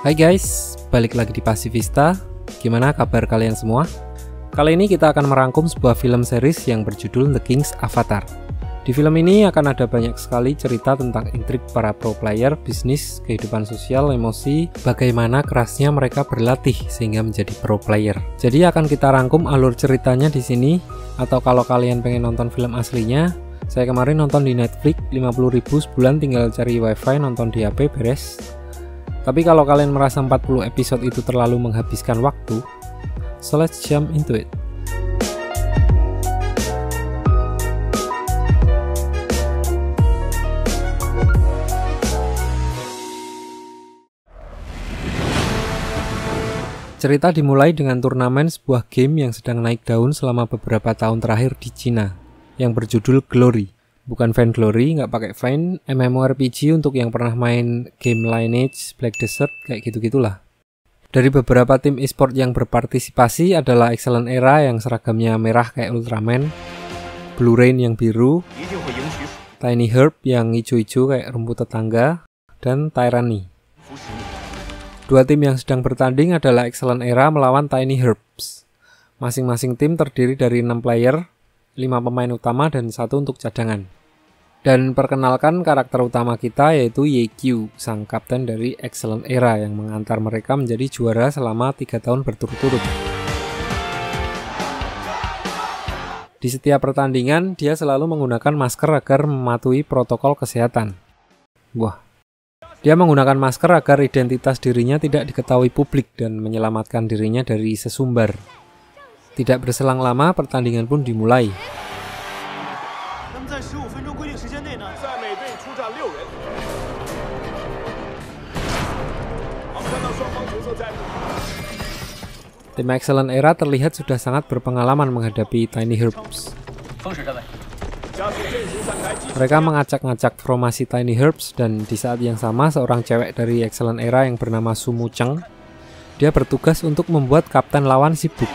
Hai guys, balik lagi di Pasifista. Gimana kabar kalian semua? Kali ini kita akan merangkum sebuah film series yang berjudul The King's Avatar. Di film ini akan ada banyak sekali cerita tentang intrik para pro player, bisnis, kehidupan sosial, emosi, bagaimana kerasnya mereka berlatih sehingga menjadi pro player. Jadi akan kita rangkum alur ceritanya di sini, atau kalau kalian pengen nonton film aslinya, saya kemarin nonton di Netflix 50.000 sebulan, tinggal cari wifi, nonton di HP, beres. Tapi kalau kalian merasa 40 episode itu terlalu menghabiskan waktu, so let's jump into it. Cerita dimulai dengan turnamen sebuah game yang sedang naik daun selama beberapa tahun terakhir di Cina, yang berjudul Glory. Bukan Vainglory, nggak pakai Vain, MMORPG untuk yang pernah main game Lineage, Black Desert, kayak gitu-gitulah. Dari beberapa tim e-sport yang berpartisipasi adalah Excellent Era yang seragamnya merah kayak Ultraman, Blue Rain yang biru, Tiny Herb yang hijau-hijau kayak rumput tetangga, dan Tyranny. Dua tim yang sedang bertanding adalah Excellent Era melawan Tiny Herbs. Masing-masing tim terdiri dari 6 player, 5 pemain utama dan 1 untuk cadangan. Dan perkenalkan karakter utama kita yaitu Ye-Kyu, sang kapten dari Excellent Era yang mengantar mereka menjadi juara selama 3 tahun berturut-turut. Di setiap pertandingan, dia selalu menggunakan masker agar mematuhi protokol kesehatan. Dia menggunakan masker agar identitas dirinya tidak diketahui publik dan menyelamatkan dirinya dari sesumbar. Tidak berselang lama, pertandingan pun dimulai. Tim Excellent Era terlihat sudah sangat berpengalaman menghadapi Tiny Herbs. Mereka mengacak-ngacak formasi Tiny Herbs dan di saat yang sama seorang cewek dari Excellent Era yang bernama Sumu Cheng, dia bertugas untuk membuat kapten lawan sibuk.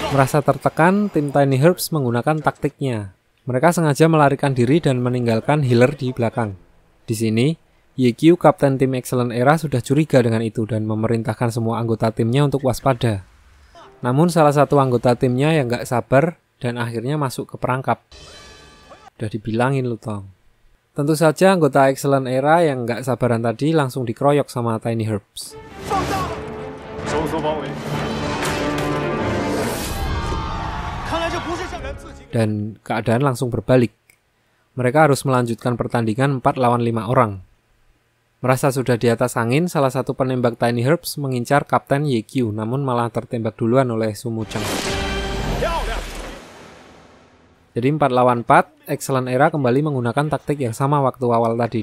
Merasa tertekan, tim Tiny Herbs menggunakan taktiknya. Mereka sengaja melarikan diri dan meninggalkan healer di belakang. Di sini, Ye-Kyu, kapten tim Excellent Era, sudah curiga dengan itu dan memerintahkan semua anggota timnya untuk waspada. Namun salah satu anggota timnya yang gak sabar dan akhirnya masuk ke perangkap. Udah dibilangin lu Tong. Tentu saja anggota Excellent Era yang gak sabaran tadi langsung dikeroyok sama Tiny Herbs. Dan keadaan langsung berbalik. Mereka harus melanjutkan pertandingan 4 lawan 5 orang. Merasa sudah di atas angin, salah satu penembak Tiny Herbs mengincar Kapten Ye-Kyu, namun malah tertembak duluan oleh Sumu Cheng. Jadi 4 lawan 4, Excellent Era kembali menggunakan taktik yang sama waktu awal tadi.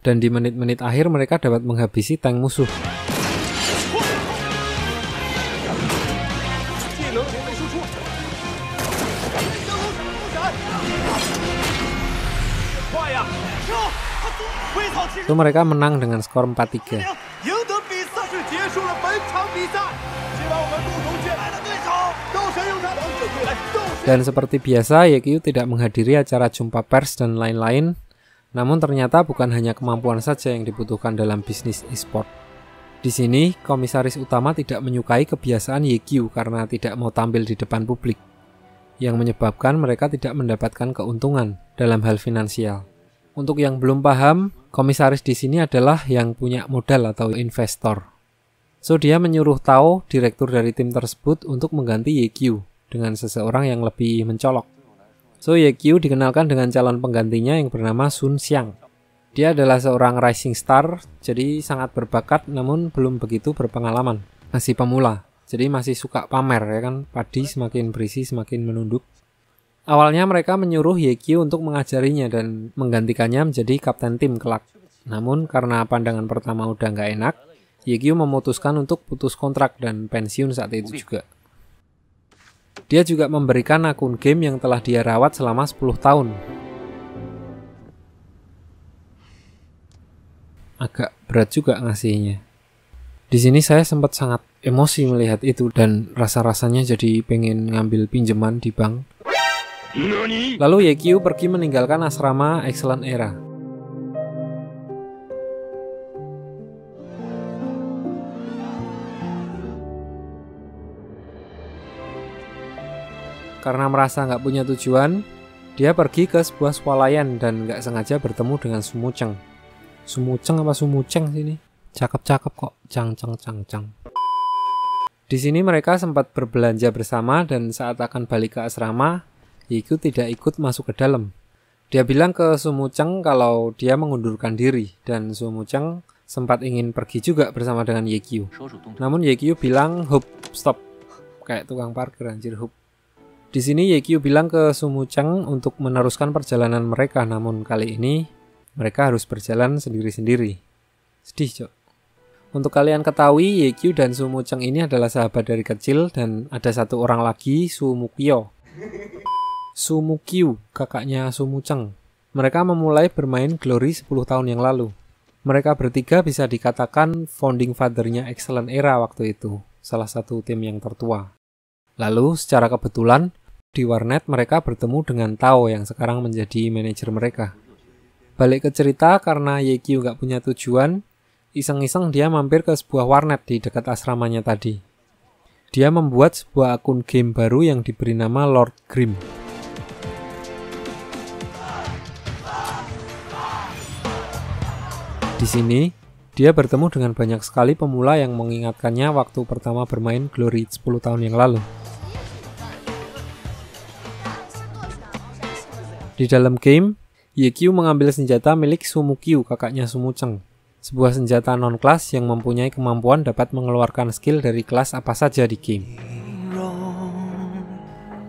Dan di menit-menit akhir mereka dapat menghabisi tank musuh. Itu mereka menang dengan skor 4-3. Dan seperti biasa, Ye-Kyu tidak menghadiri acara jumpa pers dan lain-lain. Namun ternyata bukan hanya kemampuan saja yang dibutuhkan dalam bisnis e-sport. Di sini, komisaris utama tidak menyukai kebiasaan Ye-Kyu karena tidak mau tampil di depan publik, yang menyebabkan mereka tidak mendapatkan keuntungan dalam hal finansial. Untuk yang belum paham, komisaris di sini adalah yang punya modal atau investor. So dia menyuruh Tao, direktur dari tim tersebut, untuk mengganti Ye-Kyu dengan seseorang yang lebih mencolok. So Ye-Kyu dikenalkan dengan calon penggantinya yang bernama Sun Xiang. Dia adalah seorang rising star, jadi sangat berbakat namun belum begitu berpengalaman. Masih pemula, jadi masih suka pamer ya kan, padi semakin berisi semakin menunduk. Awalnya mereka menyuruh Ye-Kyu untuk mengajarinya dan menggantikannya menjadi kapten tim kelak. Namun karena pandangan pertama udah nggak enak, Ye-Kyu memutuskan untuk putus kontrak dan pensiun saat itu juga. Dia juga memberikan akun game yang telah dia rawat selama 10 tahun. Agak berat juga ngasihnya. Di sini saya sempat sangat emosi melihat itu dan rasa-rasanya jadi pengen ngambil pinjaman di bank. Lalu Yekyu pergi meninggalkan asrama Excellent Era. Karena merasa nggak punya tujuan, dia pergi ke sebuah swalayan dan nggak sengaja bertemu dengan Sumuceng. Sumuceng apa Sumuceng sini? Cakep-cakep kok, cang. Di sini mereka sempat berbelanja bersama dan saat akan balik ke asrama, Yekyu tidak ikut masuk ke dalam. Dia bilang ke Sumuceng kalau dia mengundurkan diri dan Sumuceng sempat ingin pergi juga bersama dengan Yekyu. Namun Yekyu bilang, "Hup, stop." Kayak tukang parkir anjir, hup. Di sini Yekyu bilang ke Sumuceng untuk meneruskan perjalanan mereka, namun kali ini mereka harus berjalan sendiri-sendiri. Sedih, Cok. Untuk kalian ketahui, Yekyu dan Sumuceng ini adalah sahabat dari kecil dan ada satu orang lagi, Sumukyo. Sumukyu, kakaknya Sumuceng. Mereka memulai bermain Glory 10 tahun yang lalu. Mereka bertiga bisa dikatakan founding father-nya Excellent Era waktu itu, salah satu tim yang tertua. Lalu, secara kebetulan, di warnet mereka bertemu dengan Tao yang sekarang menjadi manajer mereka. Balik ke cerita, karena Yekyu gak punya tujuan, iseng-iseng dia mampir ke sebuah warnet di dekat asramanya tadi. Dia membuat sebuah akun game baru yang diberi nama Lord Grimm. Di sini, dia bertemu dengan banyak sekali pemula yang mengingatkannya waktu pertama bermain Glory 10 tahun yang lalu. Di dalam game, Yekyu mengambil senjata milik Sumukyu, kakaknya Sumuceng. Sebuah senjata non-kelas yang mempunyai kemampuan dapat mengeluarkan skill dari kelas apa saja di game.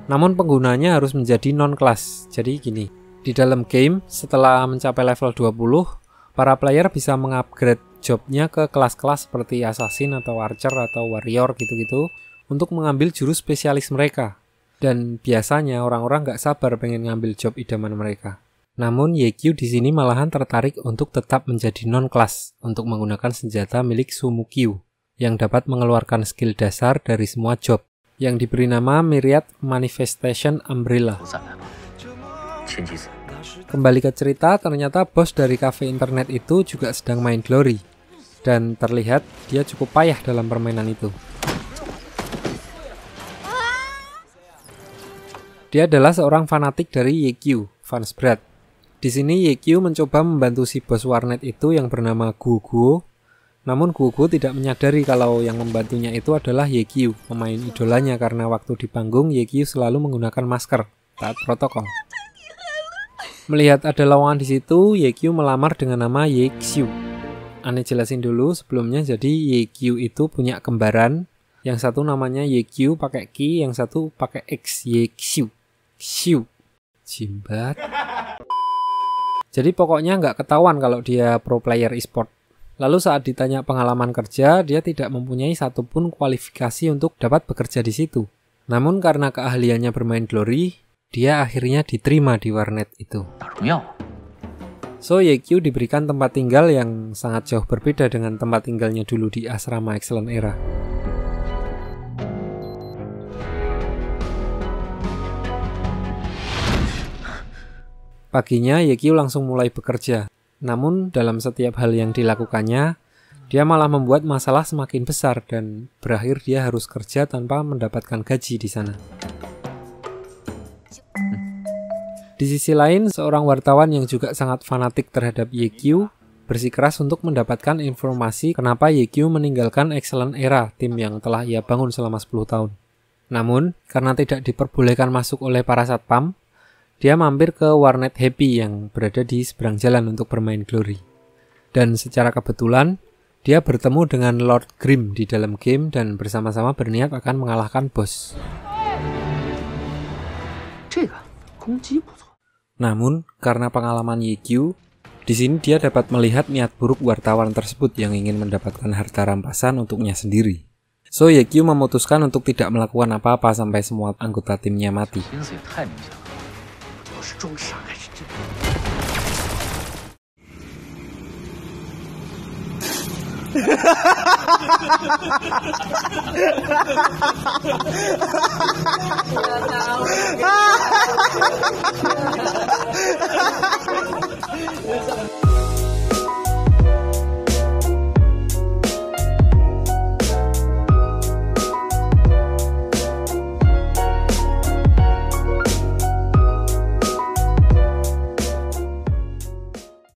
Namun penggunanya harus menjadi non-kelas. Jadi gini, di dalam game setelah mencapai level 20, para player bisa mengupgrade jobnya ke kelas-kelas seperti assassin atau archer atau warrior gitu-gitu untuk mengambil jurus spesialis mereka. Dan biasanya orang-orang nggak sabar pengen ngambil job idaman mereka. Namun Yekyu di sini malahan tertarik untuk tetap menjadi non-kelas untuk menggunakan senjata milik Sumukyu yang dapat mengeluarkan skill dasar dari semua job yang diberi nama Myriad Manifestation Umbrella. Kembali ke cerita, ternyata bos dari cafe internet itu juga sedang main Glory dan terlihat dia cukup payah dalam permainan itu. Dia adalah seorang fanatik dari Yekyu, fans berat. Di sini Yekyu mencoba membantu si bos warnet itu yang bernama Guguo. Namun Guguo tidak menyadari kalau yang membantunya itu adalah Yekyu, pemain idolanya, karena waktu di panggung Yekyu selalu menggunakan masker, taat protokol. Melihat ada lowongan di situ, Yekyu melamar dengan nama Yexiu. Aneh jelasin dulu sebelumnya, jadi Yekyu itu punya kembaran. Yang satu namanya Yekyu pakai Q, yang satu pakai X, Yexiu. Xiu. Jimbat. Jadi pokoknya nggak ketahuan kalau dia pro player e-sport. Lalu saat ditanya pengalaman kerja, dia tidak mempunyai satupun kualifikasi untuk dapat bekerja di situ. Namun karena keahliannya bermain Glory, dia akhirnya diterima di warnet itu. So Yekyu diberikan tempat tinggal yang sangat jauh berbeda dengan tempat tinggalnya dulu di asrama Excellent Era. Paginya, Yekyu langsung mulai bekerja. Namun, dalam setiap hal yang dilakukannya, dia malah membuat masalah semakin besar dan berakhir dia harus kerja tanpa mendapatkan gaji di sana. Di sisi lain, seorang wartawan yang juga sangat fanatik terhadap Yekyu bersikeras untuk mendapatkan informasi kenapa Yekyu meninggalkan Excellent Era, tim yang telah ia bangun selama 10 tahun. Namun, karena tidak diperbolehkan masuk oleh para satpam, dia mampir ke warnet Happy yang berada di seberang jalan untuk bermain Glory. Dan secara kebetulan, dia bertemu dengan Lord Grimm di dalam game dan bersama-sama berniat akan mengalahkan bos. Namun, karena pengalaman Yekyu, di sini dia dapat melihat niat buruk wartawan tersebut yang ingin mendapatkan harta rampasan untuknya sendiri. So, Yekyu memutuskan untuk tidak melakukan apa-apa sampai semua anggota timnya mati.